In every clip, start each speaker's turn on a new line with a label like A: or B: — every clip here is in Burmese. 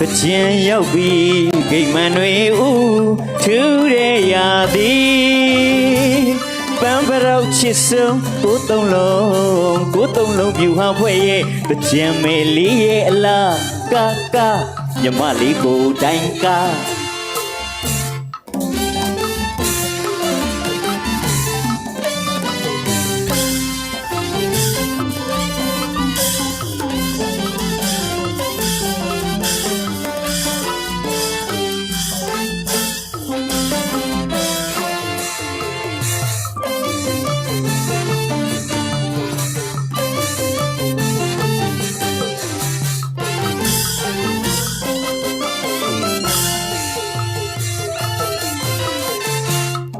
A: တကြံရောက်ပြီးဂိတ်မန်တွေဦးထူးတဲ့ရာသည်ပန်းပရောက်ချစ်ဆုံးကိုသုံးလုံးပြူဟာဖွဲ့ရဲ့တကြံမေလေးရဲ့အလားကာမြမလေးကိုတိုင်းကာ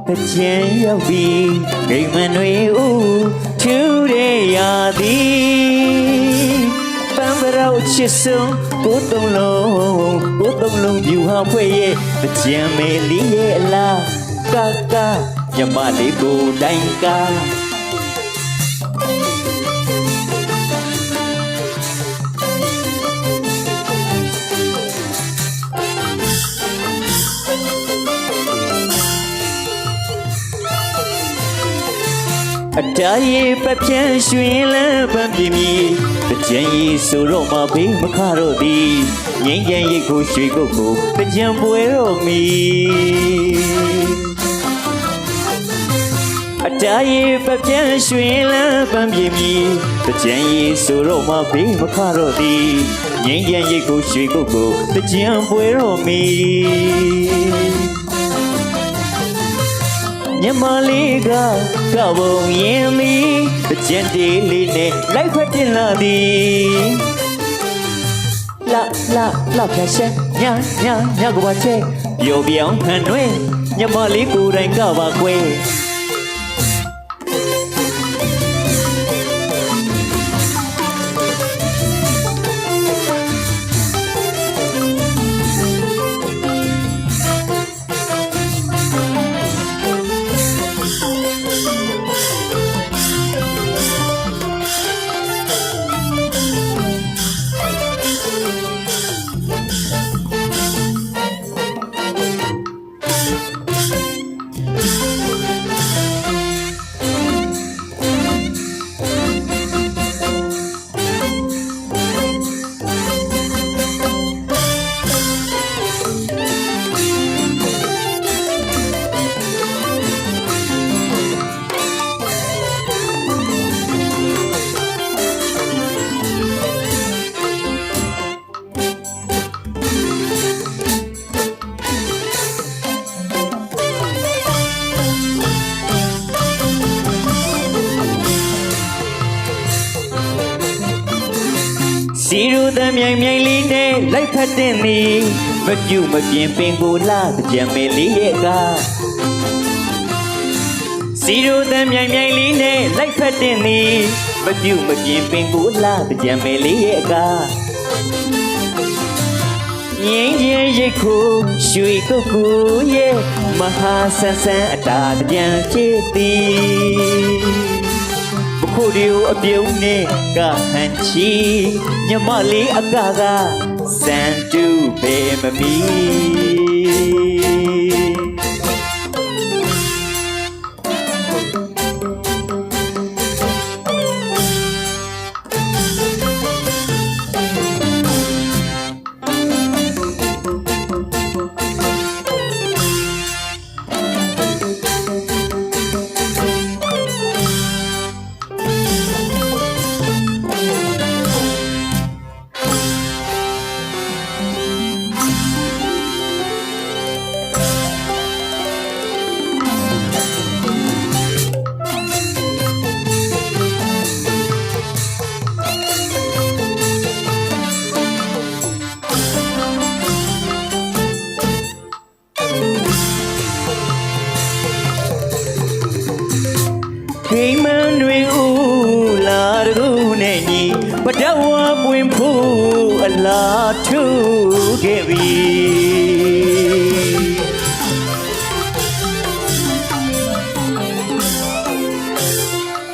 A: တကြံရောက်ပြီးဂိတ်မန်တွေဦးထူးတဲ့ရာသည်ပန်းပရောက်ချစ်ဆုံးကိုသုံးလုံးပြူဟာဖွဲ့ရဲ့တကြံမေလေးရဲ့အလားကာမြမလေးကိုတိုင်းကာအတားရီပပြန့်ရွှင်လန်းပန်းပြင်းမီတကြံရီဆိုတော့မဘေးမခတော့သည်ငိမ့်ကြံရိတ်ကိုရွှေကုတ်ကိုတကြံပွဲတော့မီအတားရီပပြန့်ရွှင်လန်းပန်းပြင်းမီတကြံရီဆိုတော့မဘေးမခတော့သည်ငိမ့်ကြံရိတ်ကိုရွှေကုတ်ကိုတကြံပွဲတော့မီညမလေးကဘုံရင်မီတကြံတေးလေးနဲ့လိုက်ဖက်တင်လာသည်လာဖြတ်ချက်ညကဘာချက်ပြောပြောင်းဖန်တွဲညမလေးကိုယ်တိုင်ကပါကွယ်စီရူသမြိုင်လေးနဲ့လိုက်ဖက်တင်သည်မပြူမပြင်းပင်ကိုလာတကြံမေလေးရဲ့ကားစီရူသမြိုင်လေးနဲ့လိုက်ဖက်တင်သည်မပြူမပြင်းပင်ကိုလာတကြံမေလေးရဲ့ကားငင်းရင်ရိတ်ကိုရွှေကုတ်ကိုရဲ့မဟာဆန်းဆန်းအတာတကြံချစ်သည်ခုဒီအပြုံးနဲ့ကဟန်ချီညမလေးအကစံတူပေမမီဂိမ်းမန်တွေဦးလာတူနဲ့ညီပဒဝပွင့်ဖို့အလားထူခဲ့ပြီ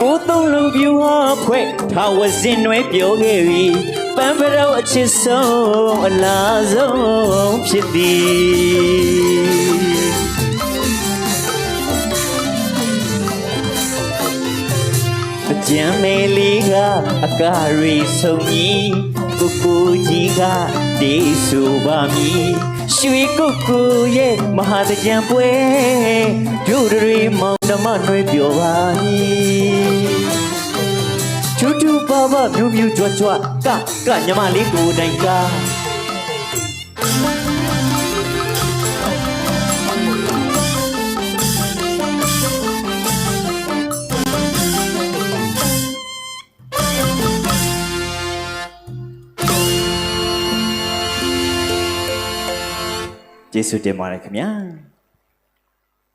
A: ကိုသုံးလုံးပြူဟာဖွဲ့ထာဝစင်တွေပြောခဲ့ပြီပန်းပရော အချစ်ဆုံးအလားဆုံးဖြစ်သည်အကြံမေလေးကအကားရီဆုံးကြီးကိုကိုကြီးကတေးဆိုပါမည်ရွှေကုတ်ကိုရဲ့မဟာတကြံပွဲတို့တွေမောင်နှမနှွေးပြောပါမည်ချူချူပါပါမြူးမြူးကြွကြွကညမလေးကိုတိုင်ကကျေးဇူးတင်ပါတယ်ခင်ဗျာ